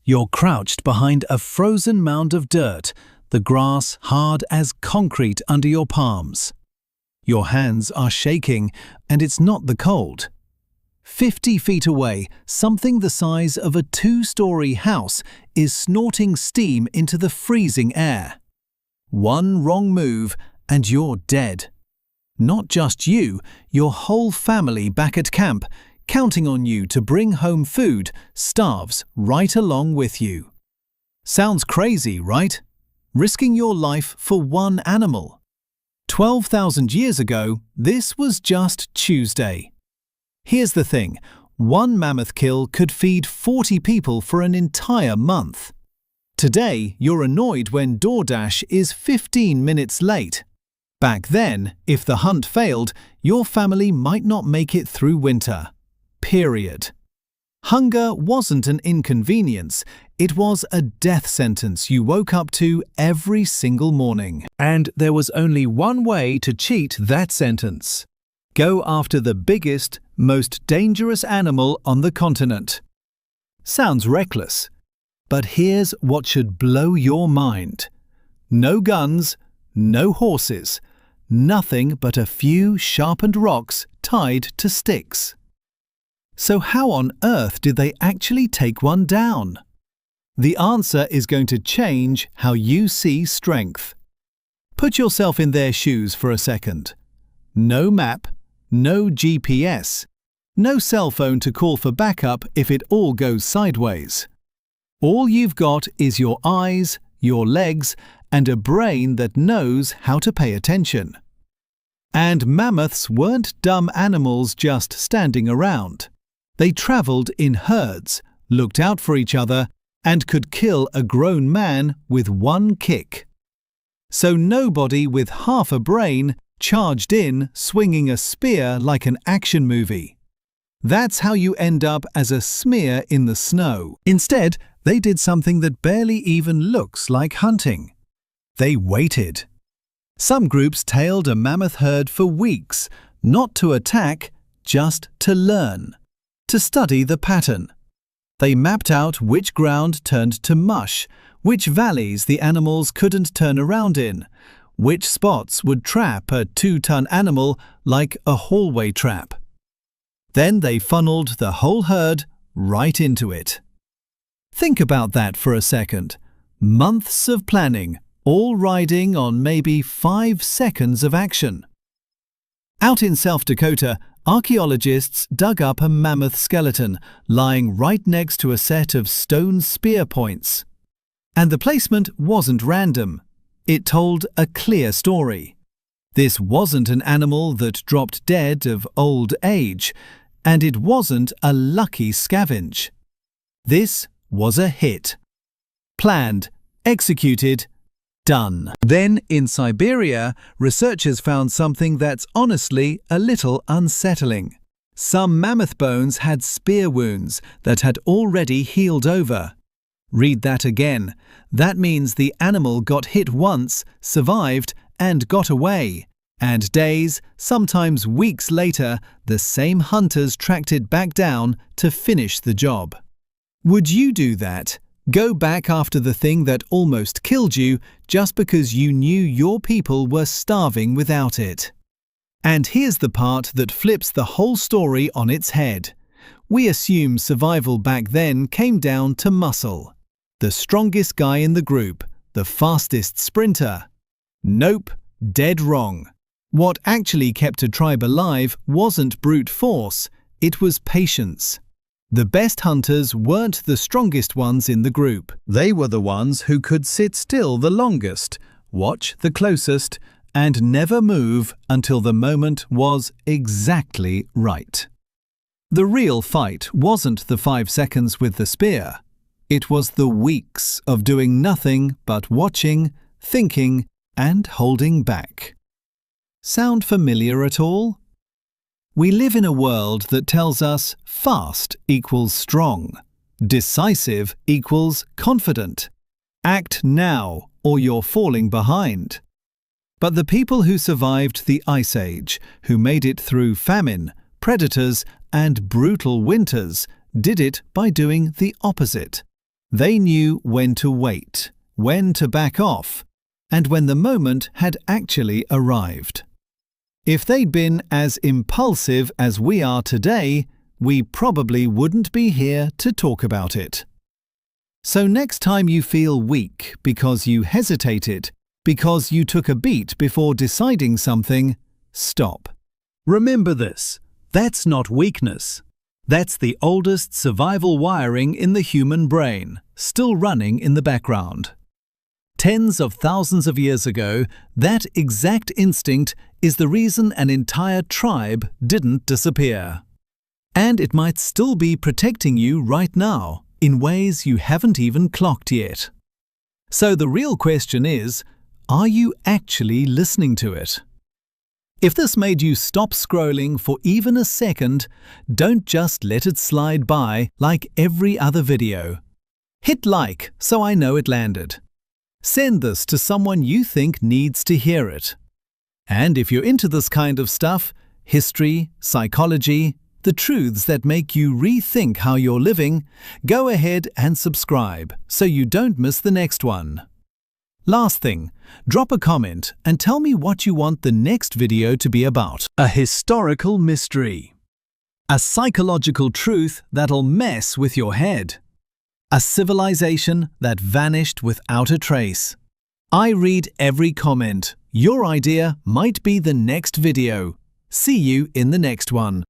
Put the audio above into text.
You're crouched behind a frozen mound of dirt, the grass hard as concrete under your palms. Your hands are shaking, and it's not the cold. 50 feet away, something the size of a 2-story house is snorting steam into the freezing air. One wrong move, and you're dead. Not just you, your whole family back at camp, counting on you to bring home food, starves right along with you. Sounds crazy, right? Risking your life for one animal. 12,000 years ago, this was just Tuesday. Here's the thing, one mammoth kill could feed 40 people for an entire month. Today, you're annoyed when DoorDash is 15 minutes late. Back then, if the hunt failed, your family might not make it through winter. Period. Hunger wasn't an inconvenience, it was a death sentence you woke up to every single morning. And there was only one way to cheat that sentence. Go after the biggest, most dangerous animal on the continent. Sounds reckless, but here's what should blow your mind. No guns, no horses, nothing but a few sharpened rocks tied to sticks. So how on earth did they actually take one down? The answer is going to change how you see strength. Put yourself in their shoes for a second. No map, no GPS, no cell phone to call for backup if it all goes sideways. All you've got is your eyes, your legs, and a brain that knows how to pay attention. And mammoths weren't dumb animals just standing around. They travelled in herds, looked out for each other, and could kill a grown man with one kick. So nobody with half a brain charged in swinging a spear like an action movie. That's how you end up as a smear in the snow. Instead, they did something that barely even looks like hunting. They waited. Some groups tailed a mammoth herd for weeks, not to attack, just to learn. To study the pattern. They mapped out which ground turned to mush, which valleys the animals couldn't turn around in, which spots would trap a 2-ton animal like a hallway trap. Then they funneled the whole herd right into it. Think about that for a second. Months of planning, all riding on maybe 5 seconds of action. Out in South Dakota, archaeologists dug up a mammoth skeleton lying right next to a set of stone spear points. And the placement wasn't random. It told a clear story. This wasn't an animal that dropped dead of old age, and it wasn't a lucky scavenge. This was a hit. Planned, executed, done. Then, in Siberia, researchers found something that's honestly a little unsettling. Some mammoth bones had spear wounds that had already healed over. Read that again. That means the animal got hit once, survived, and got away. And days, sometimes weeks later, the same hunters tracked it back down to finish the job. Would you do that? Go back after the thing that almost killed you just because you knew your people were starving without it. And here's the part that flips the whole story on its head. We assume survival back then came down to muscle. The strongest guy in the group, the fastest sprinter. Nope, dead wrong. What actually kept a tribe alive wasn't brute force, it was patience. The best hunters weren't the strongest ones in the group. They were the ones who could sit still the longest, watch the closest, and never move until the moment was exactly right. The real fight wasn't the 5 seconds with the spear. It was the weeks of doing nothing but watching, thinking, and holding back. Sound familiar at all? We live in a world that tells us fast equals strong, decisive equals confident. Act now or you're falling behind. But the people who survived the Ice Age, who made it through famine, predators, and brutal winters, did it by doing the opposite. They knew when to wait, when to back off, and when the moment had actually arrived. If they'd been as impulsive as we are today, we probably wouldn't be here to talk about it. So next time you feel weak because you hesitated, because you took a beat before deciding something, stop. Remember this, that's not weakness. That's the oldest survival wiring in the human brain, still running in the background. Tens of thousands of years ago, that exact instinct is the reason an entire tribe didn't disappear. And it might still be protecting you right now, in ways you haven't even clocked yet. So the real question is, are you actually listening to it? If this made you stop scrolling for even a second, don't just let it slide by like every other video. Hit like so I know it landed. Send this to someone you think needs to hear it. And if you're into this kind of stuff, history, psychology, the truths that make you rethink how you're living, go ahead and subscribe so you don't miss the next one. Last thing, drop a comment and tell me what you want the next video to be about. A historical mystery. A psychological truth that'll mess with your head. A civilization that vanished without a trace. I read every comment. Your idea might be the next video. See you in the next one.